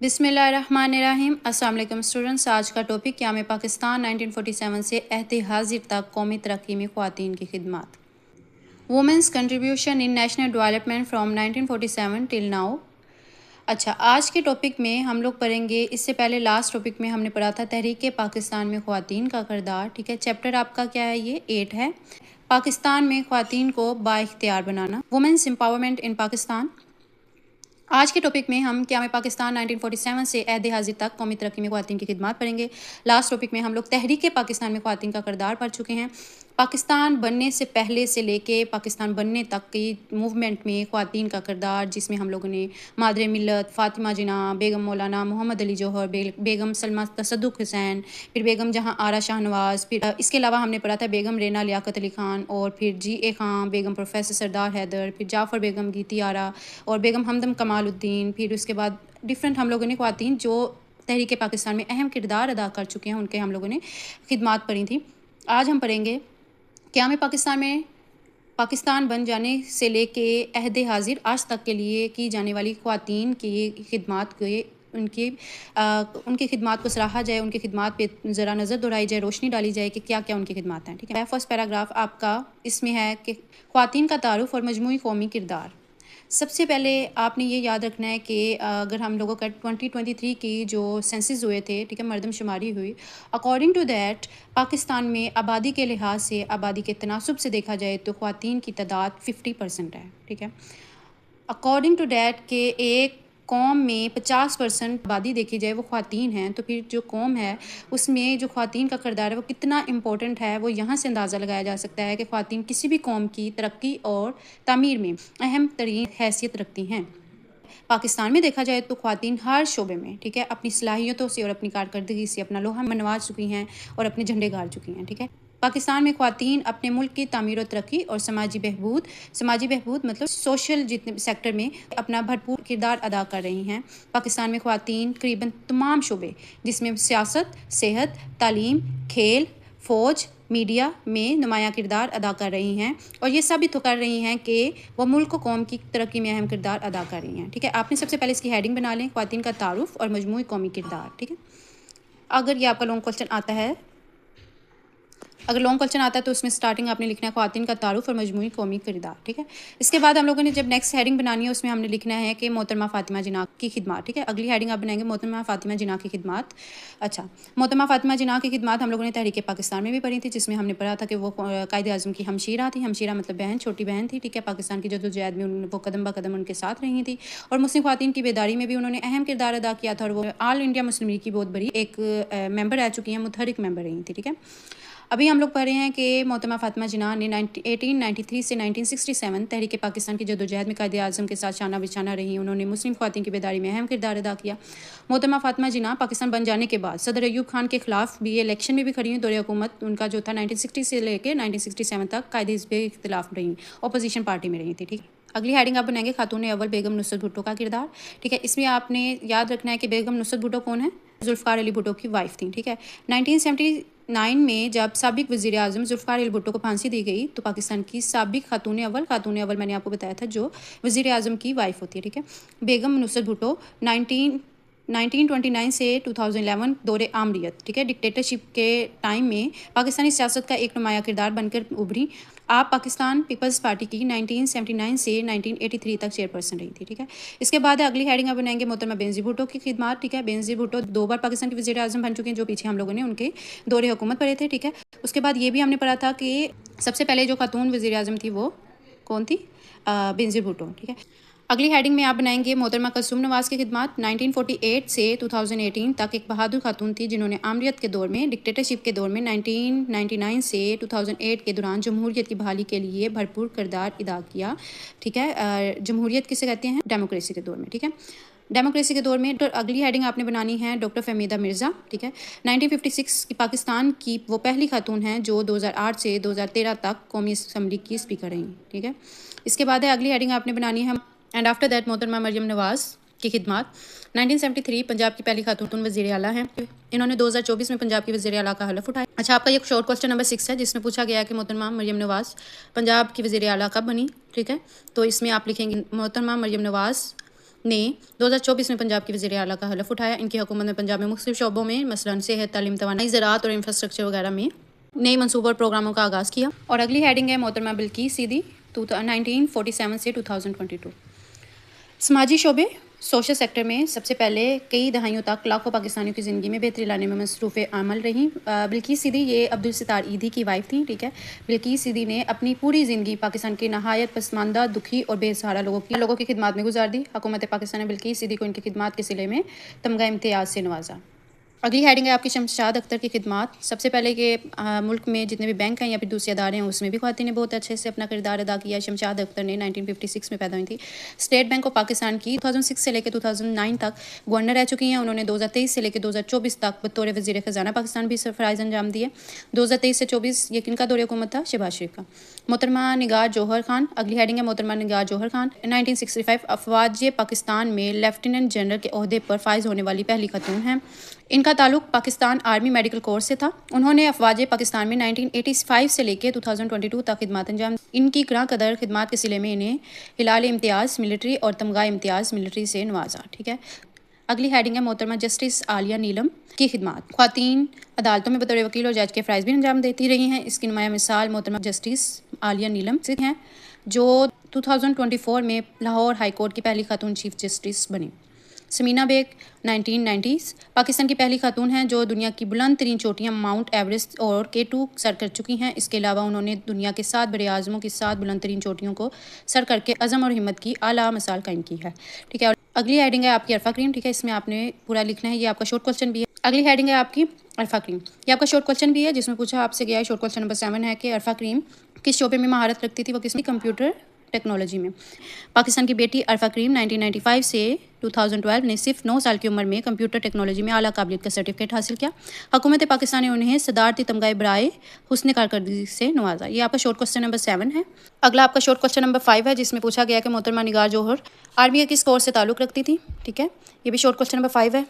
बिस्मिल्लाहिर्रहमानिर्रहीम। अस्सलाम वालेकुम स्टूडेंट्स। आज का टॉपिक क़याम पाकिस्तान 1947 से अहद हाजिर तक कौमी तरक्की में ख़वातीन की खिदमत, women's contribution in national development from 1947 till now. अच्छा, आज के टॉपिक में हम लोग पढ़ेंगे, इससे पहले लास्ट टॉपिक में हमने पढ़ा था तहरीक पाकिस्तान में ख़वातीन का किरदार। ठीक है, चैप्टर आपका क्या है, ये 8 है। पाकिस्तान में ख़वातीन को बाइख्तियार बनाना, वुमेंस एम्पावरमेंट इन पाकिस्तान। आज के टॉपिक में हम क़याम पाकिस्तान 1947 से अहद हाजिर तक कौमी तरक्की में ख़वातीन की खिदमत पढ़ेंगे। लास्ट टॉपिक में हम लोग तहरीक पाकिस्तान में ख़वातीन का किरदार पढ़ चुके हैं। पाकिस्तान बनने से पहले से लेके पाकिस्तान बनने तक की मूवमेंट में ख़वातीन का किरदार, जिसमें हम लोगों ने मादरे मिल्लत फ़ातिमा जिना, बेगम मौलाना मोहम्मद अली जौहर, बेगम सलमा तसद्दुक़ हुसैन, फिर बेगम जहाँ आरा शाहनवाज़, फिर इसके अलावा हमने पढ़ा था बेगम रेना लियाकत अली ख़ान, और फिर G.A. ख़ान, बेगम प्रोफेसर सरदार हैदर, फिर जाफ़र बेगम गीती आरा और बेगम हमदम कमालुद्दीन। फिर उसके बाद डिफरेंट हम लोगों ने ख़वातीन जो तहरीक पाकिस्तान में अहम किरदार अदा कर चुके हैं, उनके हम लोगों ने खिदमत पढ़ी थी। आज हम पढ़ेंगे क़याम पाकिस्तान में पाकिस्तान बन जाने से लेके अहद हाजिर आज तक के लिए की जाने वाली ख़वातीन की खिदमत के उनकी खिदमत को सराहा जाए, उनकी खिदमत पे ज़रा नज़र दौड़ाई जाए, रोशनी डाली जाए कि क्या क्या उनकी खिदमत हैं। ठीक है, फर्स्ट पैराग्राफ आपका इसमें है कि ख़वातीन का तारुफ़ और मजमूई कौमी किरदार। सबसे पहले आपने ये याद रखना है कि अगर हम लोगों का 2023 की जो सेंसस हुए थे, ठीक है, मरदमशुमारी हुई, अकॉर्डिंग टू दैट पाकिस्तान में आबादी के लिहाज से, आबादी के तनासुब से देखा जाए तो ख़वातीन की तादाद 50% है। ठीक है, अकॉर्डिंग टू डैट के एक कौम में 50% आबादी देखी जाए वो ख़वातीन हैं, तो फिर जो कौम है उसमें जो ख़वातीन का किरदार है वो कितना इम्पोर्टेंट है, वो यहाँ से अंदाज़ा लगाया जा सकता है कि ख़वातीन किसी भी कौम की तरक्की और तामीर में अहम तरीन हैसियत रखती हैं। पाकिस्तान में देखा जाए तो ख़वातीन हर शोबे में, ठीक है, अपनी सलाहियतों से और अपनी कारकर्दगी से अपना लोहा मनवा चुकी हैं और अपने झंडे गाड़ चुकी हैं। ठीक है, पाकिस्तान में ख़वातीन अपने मुल्क की तामीर और तरक्की और समाजी बहबूद मतलब सोशल जितने सेक्टर में अपना भरपूर किरदार अदा कर रही हैं। पाकिस्तान में ख़वातीन तकरीबन तमाम शोबे, जिसमें सियासत, सेहत, तालीम, खेल, फ़ौज, मीडिया में नुमायाँ किरदार अदा कर रही हैं, और ये साबित कर रही हैं कि वह मुल्क कौम की तरक्की में अहम किरदार अदा कर रही हैं। ठीक है, आपने सबसे पहले इसकी हेडिंग बना लें, ख़वातीन का तारुफ़ और मजमूई कौमी किरदार। ठीक है, अगर ये आपका लॉन्ग क्वेश्चन आता है, तो उसमें स्टार्टिंग आपने लिखना है ख़वातीन का तारुफ़ और मजमूई कौमी किरदार। ठीक है, इसके बाद हम लोगों ने जब नेक्स्ट हेडिंग बनानी है उसमें हमने लिखना है कि मोहतरमा फ़ातिमा जिन्ना की खिदमत। ठीक है, अगली हेडिंग आप बनाएंगे मोहतरमा फ़ातिमा जिन्ना की खिदमत। अच्छा, मोहतरमा फ़ातिमा जिन्ना की खिदमत हम लोगों ने तहरीक पाकिस्तान में भी पढ़ी थी, जिसमें हमने पढ़ा था कि वो कायद-ए-आज़म की हमशीरा थी। हमशीरा मतलब बहन, छोटी बहन थी। ठीक है, पाकिस्तान की जद्दोजहद में वो कदम ब कदम उनके साथ रही थी, और मुस्लिम ख़वातीन की बेदारी में भी उन्होंने अहम किरदार अदा किया था, और वो ऑल इंडिया मुस्लिम लीग की बहुत बड़ी एक मेंबर रह चुकी हैं, मुतहरिक मेंबर रही थी। ठीक है, अभी हम लोग पढ़ रहे हैं कि मोहतरमा फ़ातिमा जिन्ना ने 1893 से 1967 तहरीक पाकिस्तान की जद्दोजहद में कायद-ए-आज़म के साथ शाना बिशाना रही। उन्होंने मुस्लिम ख़वातीन की बेदारी में अहम किरदार अदा किया। मोहतरमा फ़ातिमा जिन्ना पाकिस्तान बन जाने के बाद सदर अयूब खान के खिलाफ भी इलेक्शन में भी खड़ी हुई। दौरे हुकूमत उनका जो था 1960 से लेकर 1967 तक कायदे हिज़्ब इख्तिलाफ रही, अपोजिशन पार्टी में रही थी। ठीक, अगली हेडिंग आप बनाएंगे खातून अव्वल बेगम नुसरत भुट्टो का किरदार। ठीक है, इसमें आपने याद रखना है कि बेगम नुसरत भुट्टो कौन है, जुल्फ़िकार अली भुट्टो की वाइफ थी। ठीक है, 1979 में जब साबिक वज़ीर आज़म जुल्फ़िकार अली भुट्टो को फांसी दी गई, तो पाकिस्तान की साबिक खातून अव्वल मैंने आपको बताया था जो वज़ीर आज़म की वाइफ होती है। ठीक है, बेगम नुसरत भुट्टो 1929 से 2011 दौरे आमरीत, ठीक है, डिक्टेटरशिप के टाइम में पाकिस्तानी सियासत का एक नुमाया किरदार बनकर उभरी। आप पाकिस्तान पीपल्स पार्टी की 1979 से 1983 तक चेयरपर्सन रही थी। ठीक है, इसके बाद अगली हेडिंग आप बनाएंगे मोहतरमा बेनज़ीर भुट्टो की खिदमत। ठीक है, बेनज़ीर भुट्टो 2 बार पाकिस्तान के वज़ीर आज़म बन चुके हैं, जो पीछे हम लोगों ने उनके दौरे हुकूमत पढ़े थे। ठीक है, उसके बाद ये भी हमने पढ़ा था कि सबसे पहले जो खातून वज़ीर आज़म थी वो कौन थी, बेनज़ीर भुट्टो। ठीक है, अगली हेडिंग में आप बनाएंगे मोहतरमा कुलसूम नवाज़ की खिदमत। 1948 से 2018 तक एक बहादुर खातून थी, जिन्होंने आमरीत के दौर में, डिक्टेटरशिप के दौर में 1999 से 2008 के दौरान जमहूरियत की बहाली के लिए भरपूर किरदार अदा किया। ठीक है, जमहूरियत किसे कहते हैं, डेमोक्रेसी के दौर में। ठीक है, डेमोक्रेसी के दौर में अगली हेडिंग आपने बनानी है डॉक्टर फ़हमीदा मिर्ज़ा। ठीक है, 1956 की पाकिस्तान की वो पहली खातून हैं जो 2008 से 2013 तक कौमी असम्बली की स्पीकर रहीं। ठीक है, इसके बाद है अगली हेडिंग आपने बनानी है एंड आफ्टर दैट मोहतरमा मरियम नवाज़ की खिदमत। 1973 पंजाब की पहली खातून वज़ीर आला हैं। इन्होंने 2024 में पंजाब की वज़ीर आला का हलफ उठाया। अच्छा, आपका ये शॉर्ट क्वेश्चन नंबर 6 है, जिसमें पूछा गया कि मोहतरमा मरियम नवाज़ पंजाब की वज़ीर आला कब बनी। ठीक है, तो इसमें आप लिखेंगे मोहतरमा मरियम नवाज़ ने 2024 में पंजाब की वज़ीर आला का हलफ उठाया। इनकी हुकूमत में पंजाब में मुख्तलिफ शोबों में मसलन सेहत, तालीम, तवानाई, ज़राअत और इंफ्रास्ट्रक्चर वगैरह में नए मनसूबों और प्रोग्रामों का आगाज़ किया। और अगली हेडिंग है मोहतरमा बिल्किस सीदी 1947 से 2022। समाजी शोबे सोशल सेक्टर में सबसे पहले कई दहाइयों तक लाखों पाकिस्तानियों की ज़िंदगी में बेहतरी लाने में मसरूफ़ अमल रही। बिल्किस सीदी ये अब्दुल सितार ईदी की वाइफ थी, ठीक है। बिल्किस सीदी ने अपनी पूरी ज़िंदगी पाकिस्तान के नहायत पसमानदा, दुखी और बेसहारा लोगों की खिदमत में गुजार दी। हुकूमत पाकिस्तान ने बिल्किस सीदी को इनकी खिदमत के सिले में तमगा इम्तियाज़ से नवाजा। अगली हेडिंग है आपकी शमशाद अख्तर की खिदमत। सबसे पहले कि मुल्क में जितने भी बैंक हैं या फिर दूसरे अदारे हैं उसमें भी ख़वातीन ने बहुत अच्छे से अपना किरदार अदा किया। शमशाद अख्तर ने 1956 में पैदा हुई थी। स्टेट बैंक ऑफ पाकिस्तान की 2006 से लेकर 2009 तक गवर्नर रह चुकी हैं। उन्होंने 2023 से लेकर 2024 तक बतौर वज़ीर ख़जाना पाकिस्तान भी फ़राइज़ अंजाम दिए। 2023 से 24 ये किनका दौरे हुकूमत था? शहबाज शरीफ का। मोहतरमा निगार जौहर खान, अगली हेडिंग है मोहतरमा निगार जौहर खान। 1965 अफवाज पाकिस्तान में लेफ्टिनेंट जनरल के ओहदे पर फाइज होने वाली पहली खतून हैं। इनका ताल्लुक पाकिस्तान आर्मी मेडिकल कोर्स से था। उन्होंने अफवाज पाकिस्तान में 1985 से लेकर 2022 तक खिदमत अंजाम। इनकी ग्रां कदर खिदमत के सिले में इन्हें हिलाल इम्तियाज़ मिलिट्री और तमगा इम्तियाज़ मिलिट्री से नवाजा, ठीक है। अगली हेडिंग है मोहतरमा जस्टिस आलिया नीलम की खिदमत। ख़वातीन अदालतों में बतौर वकील और जज के फ़राइज़ भी अंजाम देती रही हैं। इसकी नुमाया मिसाल मोहतरमा जस्टिस आलिया नीलम से हैं, जो 2024 में लाहौर हाई कोर्ट की पहली खातून चीफ जस्टिस बनी। समीना बेग 1990s पाकिस्तान की पहली खातून हैं जो दुनिया की बुलंद तरीन चोटियाँ माउंट एवरेस्ट और K2 सर कर चुकी हैं। इसके अलावा उन्होंने दुनिया के 7 बड़े आज़मों की 7 बुलंद तरीन चोटियों को सर करके अज़म और हिम्मत की आला मिसाल कायम की है, ठीक है। और अगली हेडिंग है आपकी अरफा क्रीम, ठीक है। इसमें आपने पूरा लिखना है, ये आपका शॉर्ट क्वेश्चन भी है। अगली हेडिंग है आपकी अरफा क्रीम, ये आपका शॉर्ट क्वेश्चन भी है जिसमें पूछा आपसे गया है। शॉर्ट क्वेश्चन नंबर 7 है कि अरफा क्रीम किस शोबे में महारत रखती थी? वो किसमें? कंप्यूटर टेक्नोलॉजी में। पाकिस्तान की बेटी अरफा क्रीम 1995 से 2012 ने सिर्फ 9 साल की उम्र में कंप्यूटर टेक्नोलॉजी में आला काबिलियत का सर्टिफिकेट हासिल किया। हुकूमत पाकिस्तान ने उन्हें सदारती तमगा बराए हुस्न कारकर्दगी से नवाजा। ये आपका शॉर्ट क्वेश्चन नंबर 7 है। अगला आपका शॉर्ट क्वेश्चन नंबर 5 है जिसमें पूछा गया कि मोहतरमा निगार जौहर आर्मी के किस कोर्स से ताल्लुक़ रखती थी, ठीक है। ये भी शॉर्ट क्वेश्चन नंबर 5 है।